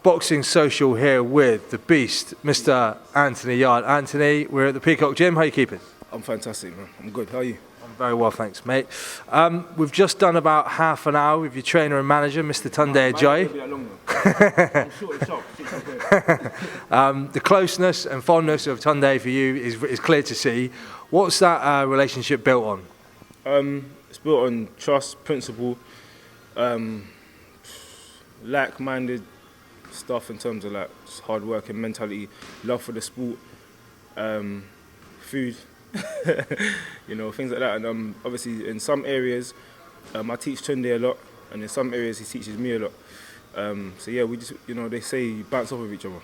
Boxing Social here with the beast, Mr. Anthony Yarde. Anthony, we're at the Peacock Gym. How are you keeping? I'm fantastic, man. I'm good. How are you? I'm very well, thanks, mate. We've just done about half an hour with your trainer and manager, Mr. Tunde Ajayi. The closeness and fondness of Tunde for you is clear to see. What's that relationship built on? It's built on trust, principle, like-minded stuff in terms of like hard work and mentality, love for the sport, food, you know, things like that. And obviously in some areas I teach Tunde a lot, and in some areas he teaches me a lot. So yeah, we just, you know, they say you bounce off of each other.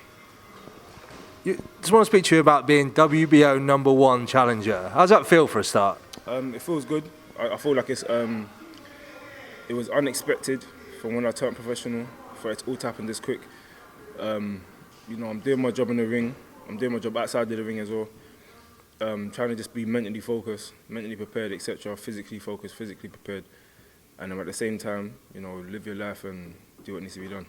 Just want to speak to you about being WBO #1 challenger. How's that feel for a start? It feels good. I feel like it was unexpected from when I turned professional for it all to happen this quick. You know, I'm doing my job in the ring. I'm doing my job outside of the ring as well. Trying to just be mentally focused, mentally prepared, etc. Physically focused, physically prepared, and at the same time, you know, live your life and do what needs to be done.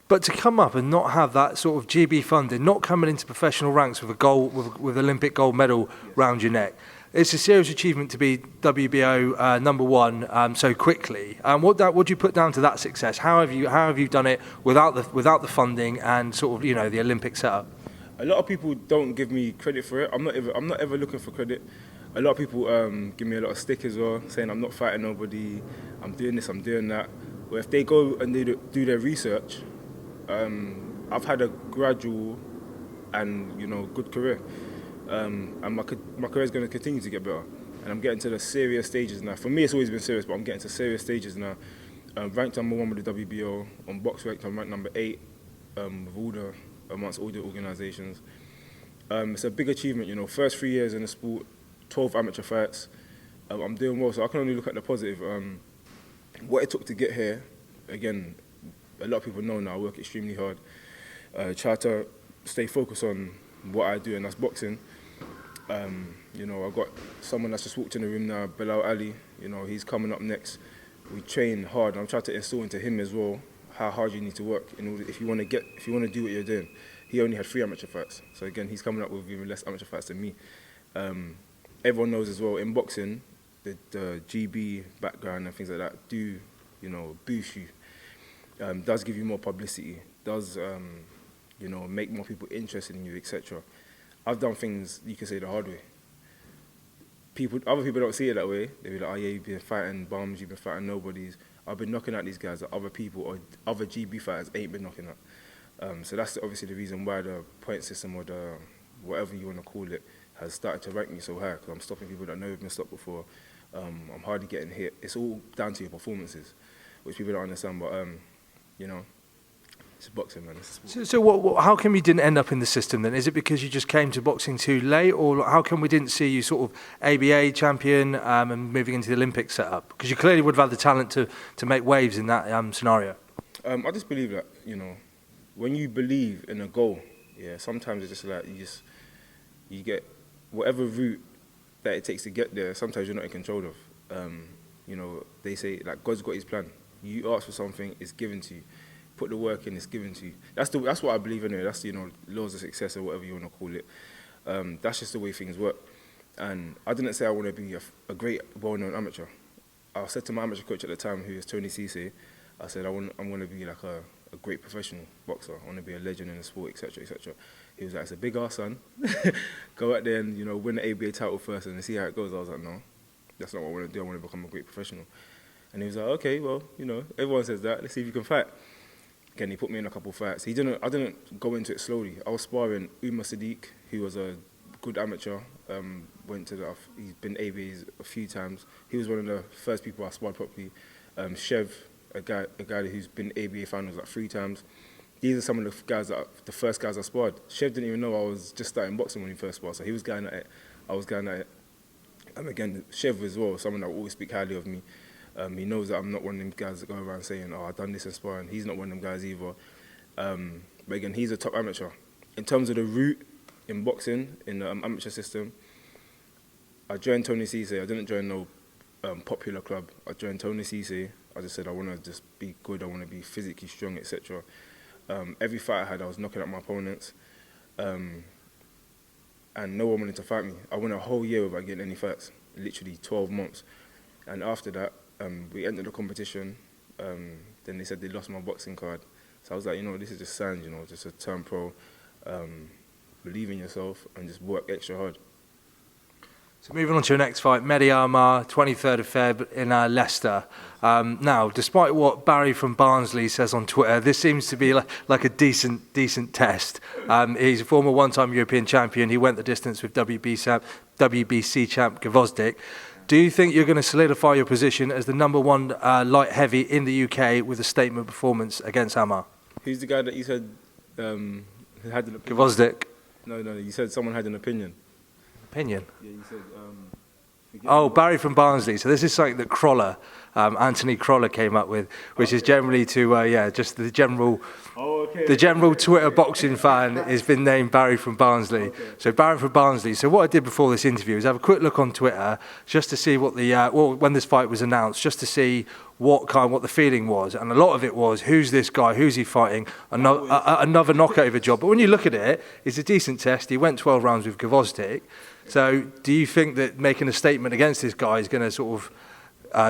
But to come up and not have that sort of GB funding, not coming into professional ranks with a gold, with Olympic gold medal round your neck, it's a serious achievement to be WBO #1 so quickly. What do you put down to that success? How have you done it without the funding and sort of, you know, the Olympic setup? A lot of people don't give me credit for it. I'm not ever looking for credit. A lot of people give me a lot of stick as well, saying I'm not fighting nobody, I'm doing this, I'm doing that. But if they go and do their research, I've had a gradual and, you know, good career. And my career is going to continue to get better. And I'm getting to the serious stages now. For me, it's always been serious, but I'm getting to serious stages now. Ranked #1 with the WBO. On box ranked, I'm ranked #8 amongst all the organisations. It's a big achievement, you know. First 3 years in the sport, 12 amateur fights. I'm doing well, so I can only look at the positive. What it took to get here, again, a lot of people know now I work extremely hard. Try to stay focused on what I do, and that's boxing. You know, I've got someone that's just walked in the room now, Bilal Ali. You know, he's coming up next. We train hard, and I'm trying to instill into him as well how hard you need to work in order if you want to do what you're doing. He only had 3 amateur fights, so again, he's coming up with even less amateur fights than me. Everyone knows as well in boxing, the GB background and things like that do, you know, boost you. Does give you more publicity. Does you know, make more people interested in you, etc. I've done things, you can say, the hard way. Other people don't see it that way. They be like, oh yeah, you've been fighting bums, you've been fighting nobodies. I've been knocking out these guys that other people or other GB fighters ain't been knocking out. So that's obviously the reason why the point system or the whatever you want to call it has started to rank me so high, because I'm stopping people that never been stopped before. I'm hardly getting hit. It's all down to your performances, which people don't understand, but you know, it's boxing, man. So how come you didn't end up in the system then? Is it because you just came to boxing too late, or how come we didn't see you sort of ABA champion and moving into the Olympic setup? Because you clearly would have had the talent to make waves in that scenario. I just believe that, you know, when you believe in a goal, yeah, sometimes it's just like you get whatever route that it takes to get there. Sometimes you're not in control of. You know, they say like God's got His plan. You ask for something, it's given to you. Put the work in, it's given to you. That's what I believe in. That's, you know, laws of success or whatever you want to call it. That's just the way things work. And I didn't say I want to be a great, well-known amateur. I said to my amateur coach at the time, who is Tony Cisse, I said I'm going to be like a great professional boxer. I want to be a legend in the sport, etc., etc. He was like, it's a big ass, son. Go out there and, you know, win the ABA title first and see how it goes. I was like, no, that's not what I want to do. I want to become a great professional. And he was like, okay, well, you know, everyone says that. Let's see if you can fight. Again, he put me in a couple of fights. I didn't go into it slowly. I was sparring Umar Sadiq, who was a good amateur. He's been ABAs a few times. He was one of the first people I sparred properly. Chev, a guy who's been ABA finals like 3 times. These are some of the first guys I sparred. Chev didn't even know I was just starting boxing when he first sparred, so he was going at it. I was going at it. Again, Chev as well, someone that will always speak highly of me. He knows that I'm not one of them guys that go around saying, oh, I've done this in sparring. He's not one of them guys either. But again, he's a top amateur. In terms of the route in boxing, in the amateur system, I joined Tony Cisse. I didn't join no popular club. I joined Tony Cisse. I just said I want to just be good. I want to be physically strong, etc. Every fight I had, I was knocking out my opponents. And no one wanted to fight me. I went a whole year without getting any fights, literally 12 months. And after that, we entered the competition. Then they said they lost my boxing card. So I was like, this is just signs, just to turn pro. Believe in yourself and just work extra hard. So moving on to your next fight, Mehdi Amar, 23rd of Feb in Leicester. Now, despite what Barry from Barnsley says on Twitter, this seems to be like a decent test. He's a former one-time European champion. He went the distance with WBC champ Gatford. Do you think you're going to solidify your position as the number one light heavy in the UK with a statement performance against Amar? Who's the guy that you said had an opinion? Gatford. No, you said someone had an opinion. Opinion? Yeah, you said... Barry from Barnsley. So this is something that Anthony Croller came up with, which is generally to, just the general... The general Twitter boxing fan has been named Barry from Barnsley. Okay. So Barry from Barnsley. So what I did before this interview is have a quick look on Twitter just to see what when this fight was announced, just to see what the feeling was. And a lot of it was, who's this guy? Who's he fighting? Another knockover job. But when you look at it, it's a decent test. He went 12 rounds with Gatford. So do you think that making a statement against this guy is going to sort of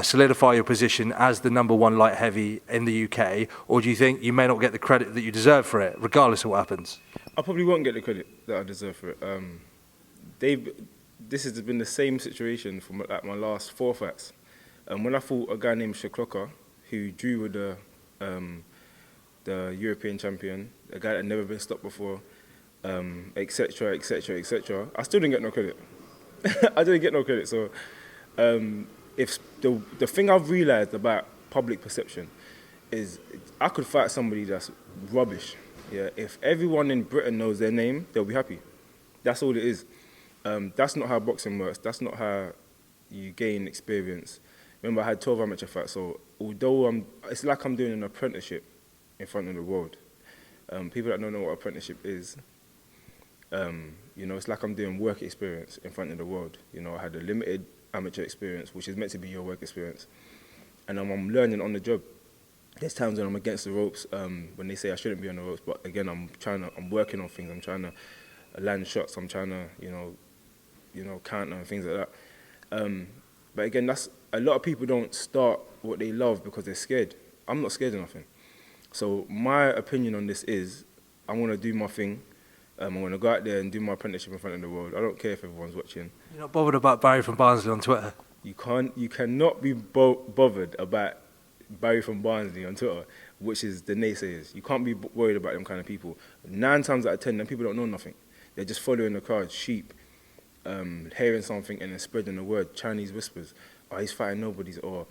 solidify your position as the number one light heavy in the UK, or do you think you may not get the credit that you deserve for it, regardless of what happens? I probably won't get the credit that I deserve for it. This has been the same situation for my last 4 fights. When I fought a guy named Shakloka, who drew with the European champion, a guy that had never been stopped before, etc., etc., etc., I still didn't get no credit. I didn't get no credit. So if the thing I've realised about public perception is I could fight somebody that's rubbish. Yeah, if everyone in Britain knows their name, they'll be happy. That's all it is. That's not how boxing works. That's not how you gain experience. Remember, I had 12 amateur fights, so although it's like I'm doing an apprenticeship in front of the world. People that don't know what apprenticeship is, it's like I'm doing work experience in front of the world. I had a limited amateur experience, which is meant to be your work experience, and I'm learning on the job. There's times when I'm against the ropes, when they say I shouldn't be on the ropes, but again, I'm working on things. I'm trying to land shots. I'm trying to, counter and things like that. But again, that's a lot of people don't start what they love because they're scared. I'm not scared of nothing. So my opinion on this is, I want to do my thing. I'm going to go out there and do my apprenticeship in front of the world. I don't care if everyone's watching. You're not bothered about Barry from Barnsley on Twitter? You cannot be bothered about Barry from Barnsley on Twitter, which is the naysayers. You can't be worried about them kind of people. 9 times out of 10, them people don't know nothing. They're just following the crowd, sheep, hearing something and then spreading the word, Chinese whispers. Oh, he's fighting nobodies, or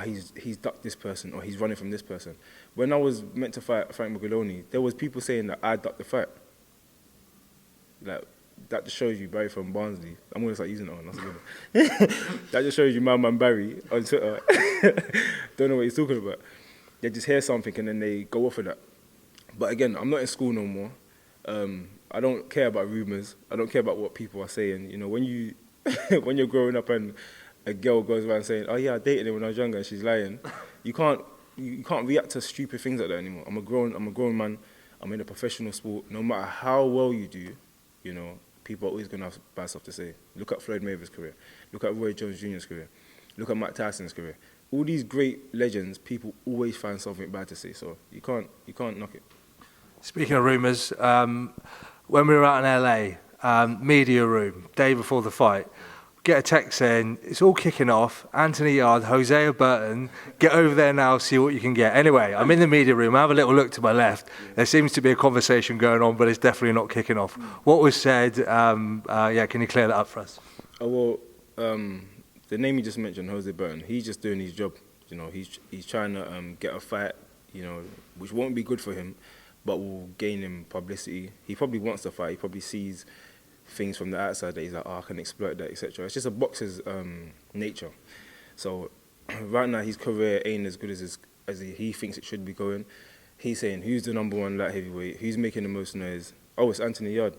he's ducked this person, or he's running from this person. When I was meant to fight Frank Magaloni, there was people saying that I ducked the fight. Like, that just shows you Barry from Barnsley. I'm going to start using that one. That's a good one. That just shows you my man Barry on Twitter. Don't know what he's talking about. They just hear something and then they go off of that. But again, I'm not in school no more. I don't care about rumours. I don't care about what people are saying. When you're growing up and a girl goes around saying, "Oh yeah, I dated him when I was younger," and she's lying, you can't react to stupid things like that anymore. I'm a grown man. I'm in a professional sport. No matter how well you do, people are always going to have bad stuff to say. Look at Floyd Mayweather's career. Look at Roy Jones Jr.'s career. Look at Mike Tyson's career. All these great legends, people always find something bad to say. So you can't knock it. Speaking of rumours, when we were out in LA, media room, day before the fight, get a text saying, it's all kicking off, Anthony Yarde, Hosea Burton, get over there now, see what you can get. Anyway, I'm in the media room, I have a little look to my left, there seems to be a conversation going on, but it's definitely not kicking off. What was said, can you clear that up for us? The name you just mentioned, Hosea Burton, he's just doing his job. He's trying to get a fight, which won't be good for him, but will gain him publicity. He probably wants to fight, he probably sees things from the outside that he's like, I can exploit that, etc. It's just a boxer's nature. So right now his career ain't as good as he thinks it should be going. He's saying, who's the number one light heavyweight? Who's making the most noise? Oh, it's Anthony Yarde.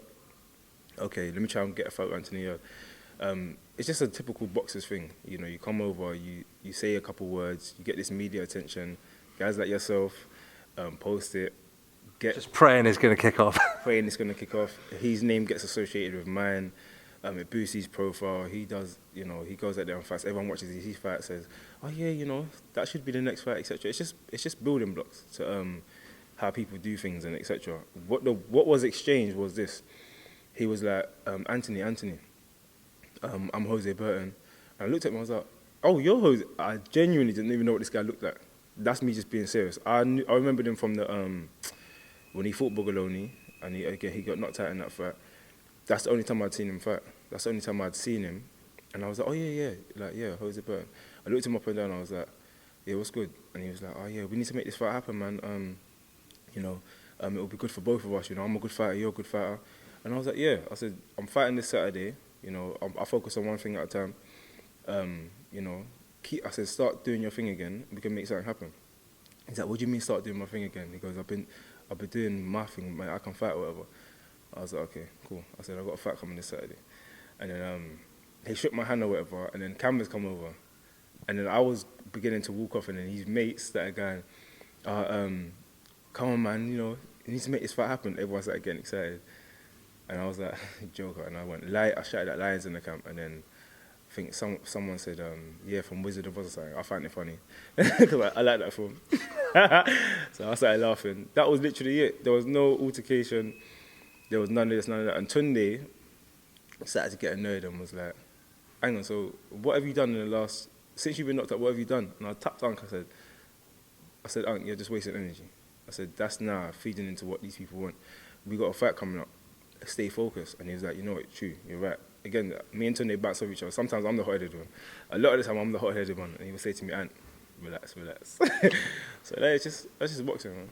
Okay, let me try and get a fight with Anthony Yarde. It's just a typical boxer's thing. You come over, you say a couple words, you get this media attention. Guys like yourself post it, Just praying it's going to kick off. Praying it's going to kick off. His name gets associated with mine. It boosts his profile. He does, he goes out there and fights. Everyone watches his fight, says, "Oh yeah, that should be the next fight," etc. It's just building blocks to how people do things and etc. What was exchanged was this. He was like, Anthony, I'm Hosea Burton. And I looked at him, I was like, "Oh, you're Hosea." I genuinely didn't even know what this guy looked like. That's me just being serious. I remembered him from the when he fought Bogaloni and he got knocked out in that fight. That's the only time I'd seen him fight. That's the only time I'd seen him. And I was like, "Oh, yeah, Hosea Burton." I looked him up and down, and I was like, "Yeah, what's good?" And he was like, "Oh, yeah, we need to make this fight happen, man. It'll be good for both of us. I'm a good fighter, you're a good fighter." And I was like, "Yeah." I said, "I'm fighting this Saturday. I focus on one thing at a time. I said, start doing your thing again. We can make something happen." He's like, "What do you mean start doing my thing again?" He goes, I've been doing my thing, mate. I can fight or whatever." I was like, "Okay, cool." I said, "I've got a fight coming this Saturday." And then he shook my hand or whatever, and then cameras come over. And then I was beginning to walk off, and then his mates started going, "Come on, man, you need to make this fight happen." Everyone started getting excited. And I was like, "Joker." And I went, I shouted at Lions in the camp, and then I think someone said, "Yeah, from Wizard of Oz" or something. I found it funny, because I like that film. So I started laughing. That was literally it. There was no altercation. There was none of this, none of that. And Tunde started to get annoyed and was like, "Hang on, so what have you done since you've been knocked out, what have you done?" And I tapped Unc, I said, "Unc, you're just wasting energy." I said, "That's now feeding into what these people want. We got a fight coming up. Stay focused." And he was like, "You know what, true, you're right." Again, me and Tunde bounce off each other. Sometimes I'm the hot-headed one. A lot of the time I'm the hot-headed one. And he would say to me, "Ant, relax." So that's just boxing, man.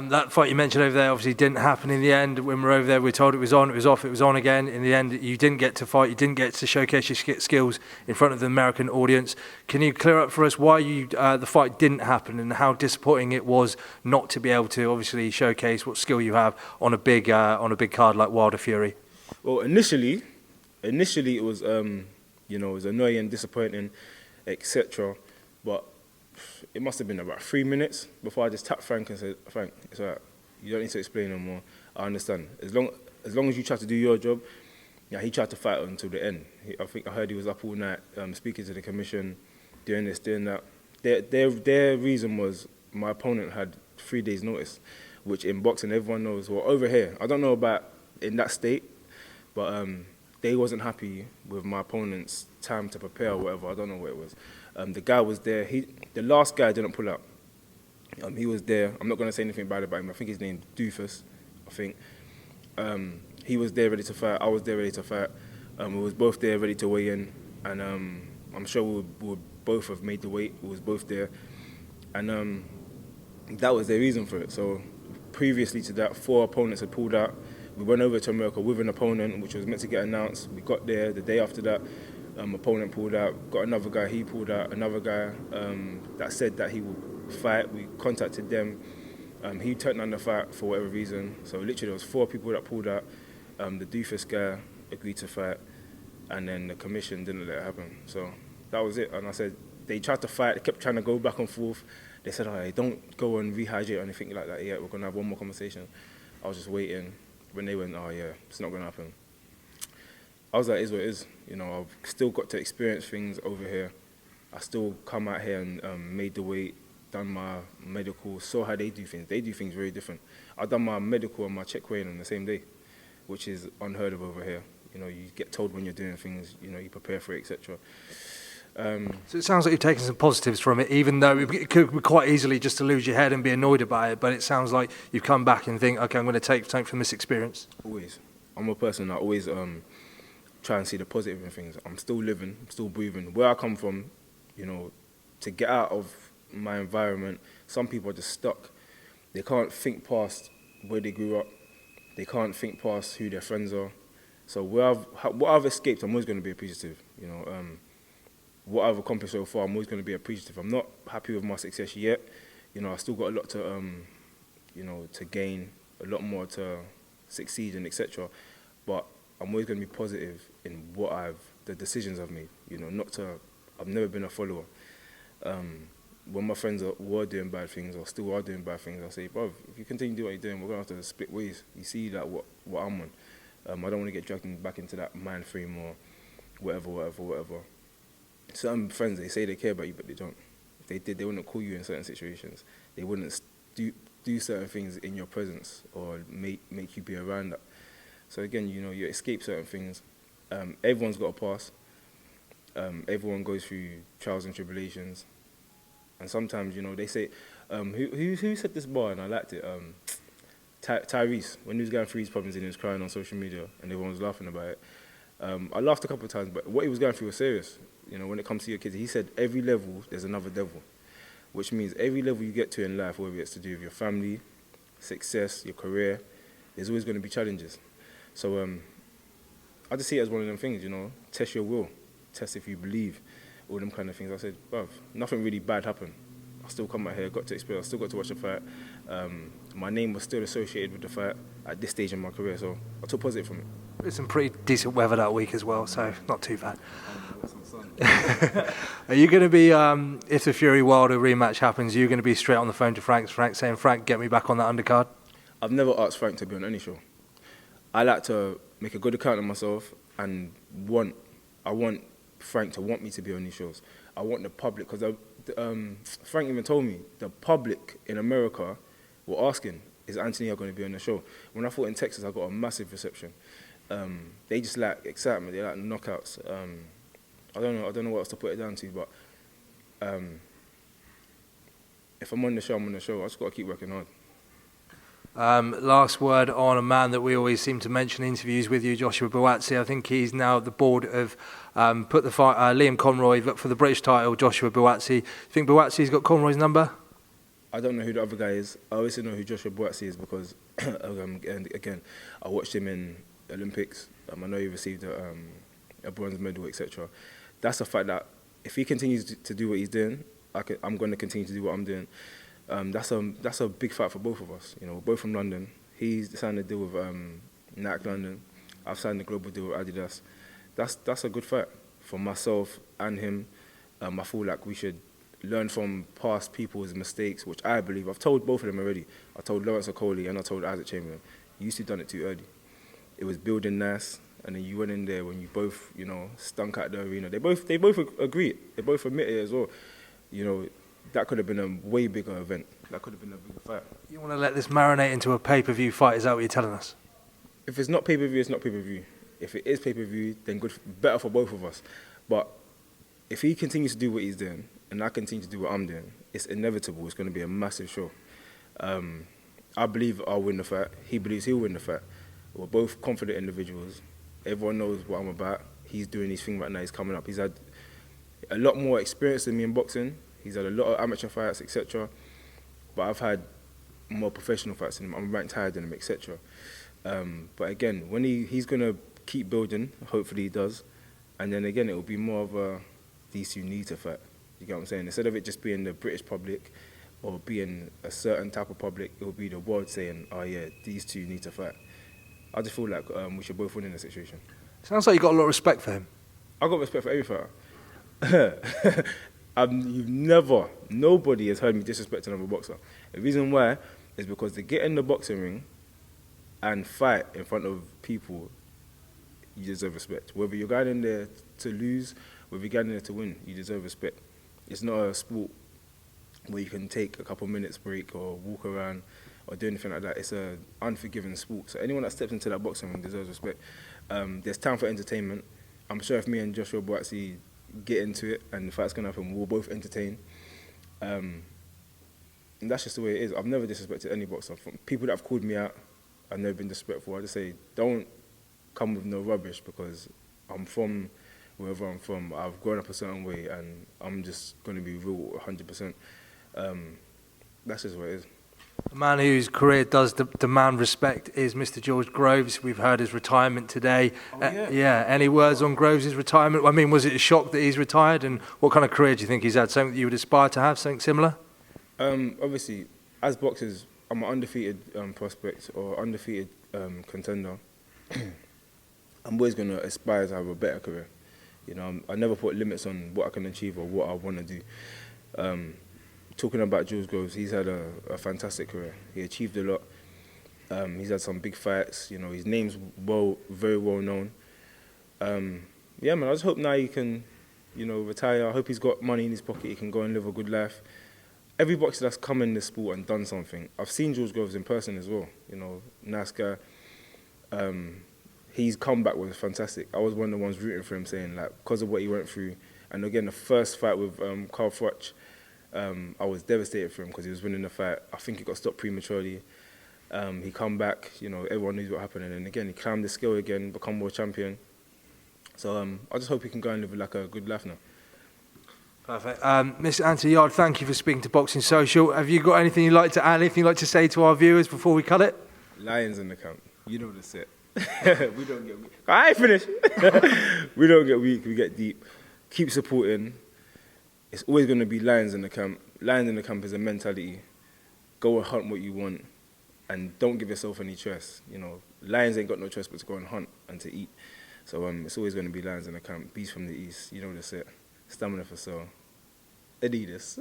That fight you mentioned over there obviously didn't happen in the end. When we were over there, we were told it was on, it was off, it was on again. In the end, you didn't get to fight, you didn't get to showcase your skills in front of the American audience. Can you clear up for us why the fight didn't happen and how disappointing it was not to be able to obviously showcase what skill you have on a big card like Wilder Fury? Well, initially it was it was annoying, disappointing, etc. But it must have been about 3 minutes before I just tapped Frank and said, "Frank, it's all right. You don't need to explain no more. I understand. As long as you try to do your job." Yeah, he tried to fight until the end. I heard he was up all night speaking to the commission, doing this, doing that. Their reason was my opponent had 3 days' notice, which in boxing everyone knows. Well, over here, I don't know about in that state, but they wasn't happy with my opponent's time to prepare or whatever. I don't know what it was. The guy was there. The last guy didn't pull out. He was there. I'm not going to say anything bad about him. I think his name's Doofus, I think. He was there ready to fight. I was there ready to fight. We was both there ready to weigh in. And I'm sure we would both have made the weight. We was both there. And that was their reason for it. So previously to that, 4 opponents had pulled out. We went over to America with an opponent, which was meant to get announced. We got there the day after that. Opponent pulled out. Got another guy, he pulled out. Another guy that said that he would fight. We contacted them. He turned down the fight for whatever reason. So literally there was 4 people that pulled out. The doofus guy agreed to fight. And then the commission didn't let it happen. So that was it. And I said, they tried to fight. They kept trying to go back and forth. They said, "Oh, don't go and rehydrate or anything like that yet. We're going to have one more conversation." I was just waiting. When they went, "Oh, yeah, it's not going to happen." I was like, "It is what it is." I've still got to experience things over here. I still come out here and made the weight, done my medical, saw how they do things. They do things very different. I've done my medical and my check weighing on the same day, which is unheard of over here. You get told when you're doing things, you prepare for it, etc. So it sounds like you've taken some positives from it, even though it could be quite easily just to lose your head and be annoyed about it. But it sounds like you've come back and think, "Okay, I'm going to take something from this experience." Always. I'm a person that always try and see the positive in things. I'm still living, I'm still breathing. Where I come from, to get out of my environment, some people are just stuck. They can't think past where they grew up. They can't think past who their friends are. So what I've escaped, I'm always going to be appreciative. What I've accomplished so far, I'm always going to be appreciative. I'm not happy with my success yet. I still got a lot to gain, a lot more to succeed in, etc. But I'm always going to be positive in the decisions I've made. I've never been a follower. when my friends were doing bad things or still are doing bad things, I say, bro, if you continue to do what you're doing, we're going to have to split ways. You see that what I'm on. I don't want to get dragged back into that mind frame or whatever. Certain friends, they say they care about you, but they don't. If they did, they wouldn't call you in certain situations. They wouldn't do certain things in your presence or make you be around that. So again, you know, you escape certain things. Everyone's got a past. Everyone goes through trials and tribulations. And sometimes, you know, they say, who said this bar, and I liked it? Tyrese, when he was going through his problems and he was crying on social media and everyone was laughing about it. I laughed a couple of times, but what he was going through was serious. You know, when it comes to your kids, he said every level there's another devil, which means every level you get to in life, whether it's to do with your family, success, your career, there's always going to be challenges. So I just see it as one of them things, you know, test your will, test if you believe, all them kind of things. I said, bruv, nothing really bad happened. I still come out here, got to experience, I still got to watch the fight. My name was still associated with the fight at this stage in my career, so I took positive from it. It's some pretty decent weather that week as well, so not too bad. Are you going to be, if the Fury Wilder rematch happens, are you going to be straight on the phone to Frank saying, Frank, get me back on that undercard? I've never asked Frank to be on any show. I like to make a good account of myself and I want Frank to want me to be on these shows. I want the public, because Frank even told me the public in America were asking, is Anthony going to be on the show? When I fought in Texas, I got a massive reception. They just like excitement, they like knockouts. I don't know what else to put it down to, but if I'm on the show, I'm on the show. I just got to keep working hard. Last word on a man that we always seem to mention in interviews with you, Joshua Buatsi. I think he's now the board of put the fight, Liam Conroy for the British title, Joshua Buatsi. You think Buatsi's got Conroy's number? I don't know who the other guy is. I always know who Joshua Buatsi is because, again, I watched him in Olympics. I know he received a bronze medal, etc. That's a fact that if he continues to do what he's doing, I'm going to continue to do what I'm doing. That's a big fight for both of us. You know, we're both from London. He's signed a deal with Nike London. I've signed a global deal with Adidas. That's a good fight for myself and him. I feel like we should learn from past people's mistakes, which I believe. I've told both of them already. I told Lawrence Okoli and I told Isaac Chamberlain. You used to have done it too early. It was building nice, and then you went in there when you both, you know, stunk out the arena. They both agreed. They both admit it as well. You know, that could have been a way bigger event. That could have been a bigger fight. You want to let this marinate into a pay-per-view fight? Is that what you're telling us? If it's not pay-per-view, it's not pay-per-view. If it is pay-per-view, then good, better for both of us. But if he continues to do what he's doing, and I continue to do what I'm doing, it's inevitable. It's going to be a massive show. I believe I'll win the fight. He believes he'll win the fight. We're both confident individuals. Everyone knows what I'm about. He's doing his thing right now. He's coming up. He's had a lot more experience than me in boxing. He's had a lot of amateur fights, etc. But I've had more professional fights than him. I'm ranked higher than him, etc. But again, when he's going to keep building, hopefully he does, and then again, it will be more of a, these two need to fight. You get what I'm saying? Instead of it just being the British public or being a certain type of public, it will be the world saying, oh yeah, these two need to fight. I just feel like we should both win in the situation. Sounds like you got a lot of respect for him. I got respect for every fighter. Nobody has heard me disrespect another boxer. The reason why is because they get in the boxing ring and fight in front of people, you deserve respect. Whether you're going in there to lose, whether you're going in there to win, you deserve respect. It's not a sport where you can take a couple minutes break or walk around or do anything like that. It's an unforgiving sport. So anyone that steps into that boxing ring deserves respect. There's time for entertainment. I'm sure if me and Joshua Buatsi get into it and the fight's going to happen, we'll both entertain. And that's just the way it is. I've never disrespected any boxer. From people that have called me out, I've never been disrespectful. I just say, don't come with no rubbish because I'm from wherever I'm from. I've grown up a certain way and I'm just going to be real 100%. That's just what it is. A man whose career does demand respect is Mr. George Groves. We've heard his retirement today. Oh, yeah. Yeah. Any words on Groves' retirement? I mean, was it a shock that he's retired? And what kind of career do you think he's had? Something that you would aspire to have? Something similar? Obviously, as boxers, I'm an undefeated prospect or undefeated contender. I'm always going to aspire to have a better career. You know, I never put limits on what I can achieve or what I want to do. talking about Jules Groves, he's had a fantastic career. He achieved a lot. He's had some big fights. You know, his name's very well known. Yeah, man, I just hope now he can, you know, retire. I hope he's got money in his pocket. He can go and live a good life. Every boxer that's come in this sport and done something, I've seen Jules Groves in person as well. You know, nice guy. His comeback was fantastic. I was one of the ones rooting for him, saying, like, because of what he went through. And again, the first fight with Carl Froch, I was devastated for him because he was winning the fight. I think he got stopped prematurely. He come back, you know, everyone knows what happened. And again, he climbed the scale again, become world champion. So I just hope he can go and live like a good life now. Perfect. Mr. Anthony Yarde, thank you for speaking to Boxing Social. Have you got anything you'd like to add, anything you'd like to say to our viewers before we cut it? Lions in the camp. You know the set. We don't get weak. I ain't finished. We don't get weak, we get deep. Keep supporting. It's always going to be lions in the camp. Lions in the camp is a mentality. Go and hunt what you want and don't give yourself any choice. You know, lions ain't got no choice but to go and hunt and to eat. So it's always going to be lions in the camp. Beast from the east. You know the set. Stamina for sale. Adidas.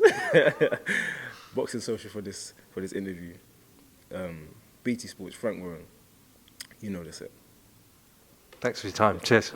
Boxing Social for this interview. BT Sports, Frank Warren. You know the set. Thanks for your time. Cheers.